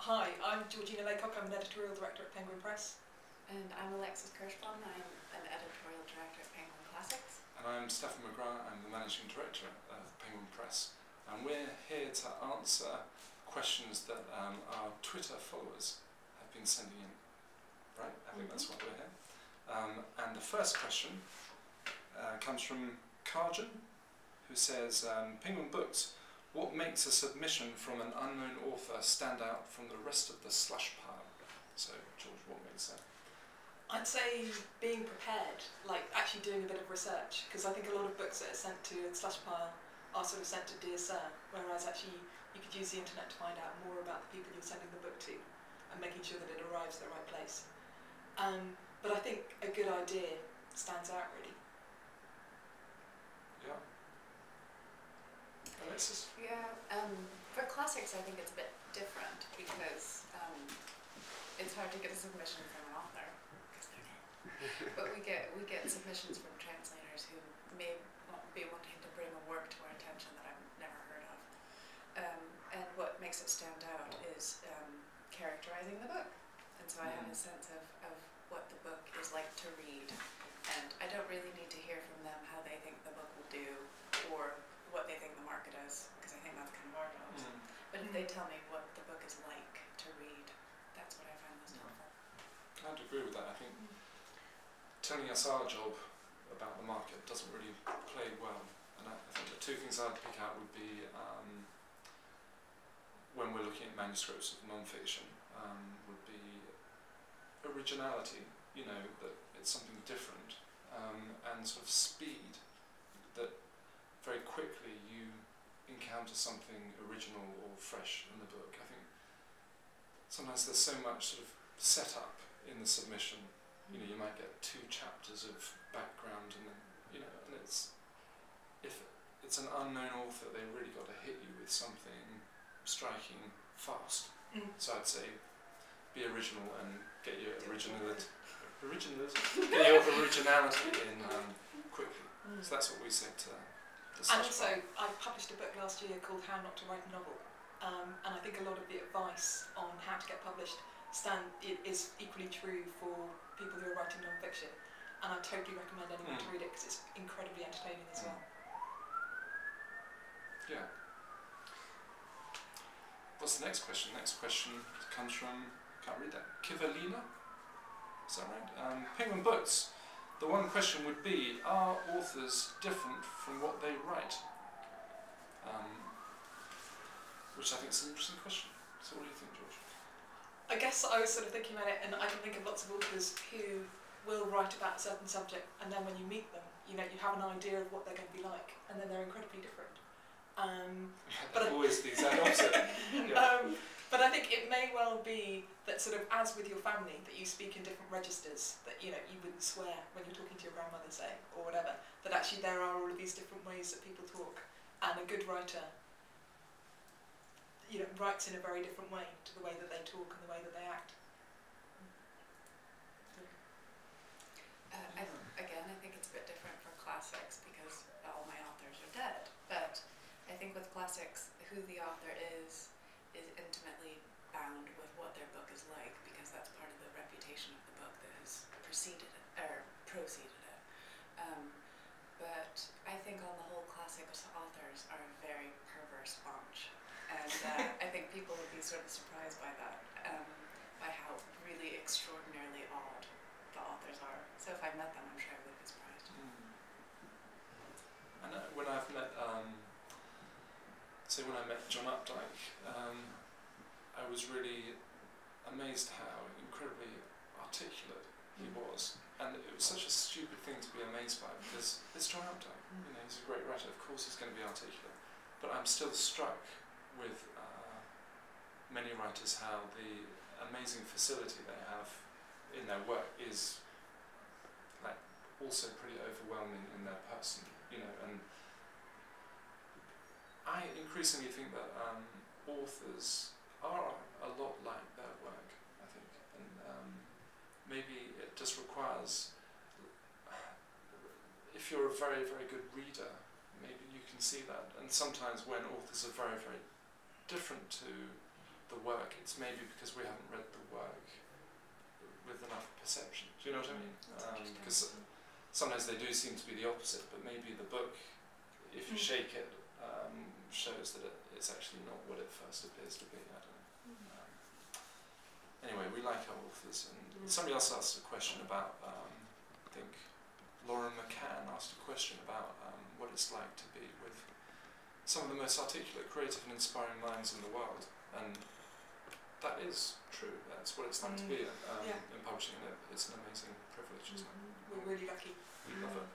Hi, I'm Georgina Laycock, I'm an editorial director at Penguin Press. And I'm Alexis Kirschbaum, I'm an editorial director at Penguin Classics. And I'm Stefan McGrath, I'm the managing director of Penguin Press. And we're here to answer questions that our Twitter followers have been sending in. Right, I think that's why we're here. And the first question comes from Karjan, who says, Penguin Books, what makes a submission from an unknown author stand out from the rest of the slush pile? So, George, what makes that? I'd say being prepared, like actually doing a bit of research, because I think a lot of books that are sent to the slush pile are sort of sent to Dear Sir, whereas actually you could use the internet to find out more about the people you're sending the book to and making sure that it arrives at the right place. But I think a good idea stands out, really. Yeah. Alexis? Yeah, for classics I think it's a bit different because it's hard to get a submission from an author, because they're dead. But we get submissions from translators who may be wanting to bring a work to our attention that I've never heard of. And what makes it stand out is characterizing the book. And so I have a sense of what the book is like to read. And I don't really need to hear from them how they think the book will do or what they think the market is, because I think that's kind of our jobs. But if they tell me what the book is like to read, that's what I find most helpful. I'd agree with that. I think telling us our job about the market doesn't really play well. And I think the two things I'd pick out would be when we're looking at manuscripts of non-fiction, would be originality, you know, that it's something different, and sort of speed, that very quickly you encounter something original or fresh in the book. I think sometimes there's so much sort of setup in the submission. You know, you might get 2 chapters of background, and then, you know, and if it's an unknown author, they really got to hit you with something striking fast. So I'd say be original and get your originality in quickly. So that's what we said to the And also, I published a book last year called How Not to Write a Novel, and I think a lot of the advice on how to get published is equally true for people who are writing non-fiction, and I totally recommend anyone to read it because it's incredibly entertaining as well. Yeah. What's the next question? Next question comes from, can't read that, Kivalina? Is that right? Penguin Books. The one question would be, are authors different from what they write? Which I think is an interesting question. So what do you think, George? I guess I was sort of thinking about it, and I can think of lots of authors who will write about a certain subject, and then when you meet them, you know, you have an idea of what they're going to be like, and then they're incredibly different. But always the exact opposite. But I think it may well be that sort of as with your family, that you speak in different registers, that, you know, you wouldn't swear when you're talking to your grandmother, say, or whatever, that actually there are all of these different ways that people talk, and a good writer, you know, writes in a very different way to the way that they talk and the way that they act. Again, I think it's a bit different for classics because all my authors are dead, but I think with classics, who the author is intimately bound with what their book is like, because that's part of the reputation of the book that has preceded it. But I think on the whole, classics authors are a very perverse bunch, and I think people would be sort of surprised by that, by how really extraordinarily odd the authors are. So if I met them, I'm sure I would be surprised. And when I've met, say when I met John Updike, I was really amazed how incredibly articulate he was. And it was such a stupid thing to be amazed by, because it's John Updike. You know, he's a great writer, of course he's going to be articulate. But I'm still struck with many writers how the amazing facility they have in their work is like also pretty overwhelming in their person, you know. And I increasingly think that authors are a lot like their work, I think, and maybe it just requires, if you're a very, very good reader, maybe you can see that. And sometimes when authors are very, very different to the work, it's maybe because we haven't read the work with enough perception. Do you know what I mean? Because sometimes they do seem to be the opposite, but maybe the book, if you shake it, shows that it's actually not what it first appears to be. I don't know. Anyway, we like our authors, and somebody else asked a question about, I think Lauren McCann asked a question about what it's like to be with some of the most articulate, creative and inspiring minds in the world, and that is true. That's what it's like to be in publishing. It's an amazing privilege, isn't it? We're really lucky. We love it.